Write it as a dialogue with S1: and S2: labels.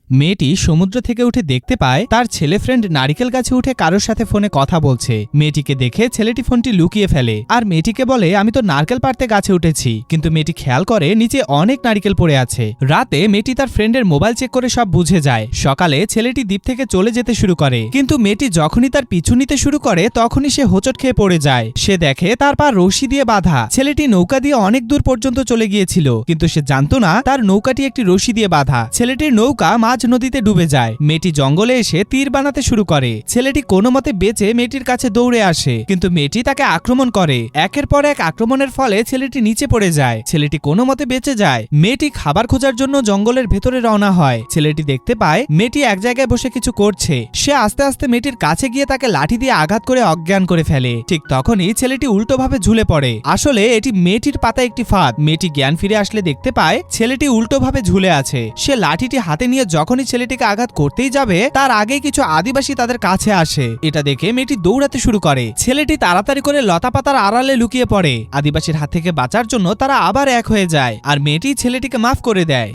S1: মেয়েটি সমুদ্র থেকে উঠে দেখতে পায় তার ছেলে ফ্রেন্ড নারিকেল গাছে উঠে কারোর সাথে ফোনে কথা বলছে। মেয়েটিকে দেখে ছেলেটি ফোনটি লুকিয়ে ফেলে আর মেয়েটিকে বলে, আমি তো নারকেল পাড়তে গাছে উঠেছি। কিন্তু মেয়েটি খেয়াল করে নিচে অনেক নারিকেল পড়ে আছে। রাতে মেয়েটি তার ফ্রেন্ডের মোবাইল চেক করে সব বুঝে যায়। সকালে ছেলেটি দ্বীপ থেকে চলে যেতে শুরু করে, কিন্তু মেয়েটি যখনই তার পিছু নিতে শুরু করে তখনই সে হোঁচট খেয়ে পড়ে যায়। সে দেখে তার পা রশি দিয়ে বাঁধা। ছেলেটি নৌকা দিয়ে অনেক দূর পর্যন্ত চলে গিয়েছিল, কিন্তু সে জানতো না তার নৌকাটি একটি রশি দিয়ে বাঁধা। ছেলেটির নৌকা মাঝ নদীতে ডুবে যায়। মেয়েটি জঙ্গলে এসে তীর বানাতে শুরু করে। ছেলেটি কোনো মতে বেঁচে মেয়েটির কাছে দৌড়ে আসে, কিন্তু মেয়েটি তাকে আক্রমণ করে। একের পর এক আক্রমণের ফলে ছেলেটি নিচে পড়ে যায়। ছেলেটি কোনো মতে বেঁচে যায়। মেয়েটি খাবার খোঁজার জন্য জঙ্গলের ভেতরে রওনা হয়। ছেলেটি দেখতে পায় মেয়েটি এক জায়গায় বসে কিছু করছে। সে আস্তে আস্তে মেয়েটির কাছে গিয়ে তাকে লাঠি দিয়ে আঘাত করে অজ্ঞান করে ফেলে। ঠিক তখনই ছেলেটি উল্টোভাবে ঝুলে পড়ে। আসলে এটি মেয়েটির পাতা একটি ফাঁদ। মেয়েটি জ্ঞান ফিরে আসলে দেখতে পায় ছেলেটি উল্টোভাবে ঝুলে আছে। সে লাঠিটি হাতে নিয়ে যখনই ছেলেটিকে আঘাত করতেই যাবে তার আগে কিছু আদিবাসী তাদের কাছে আসে। এটা দেখে মেয়েটি দৌড়াতে শুরু করে। ছেলেটি তাড়াতাড়ি করে লতাপাতার আড়ালে লুকিয়ে পড়ে। আদিবাসীর হাত থেকে বাঁচার জন্য তারা আবার এক হয়ে যায় আর মেয়েটি ছেলেটিকে মাফ করে দেয়।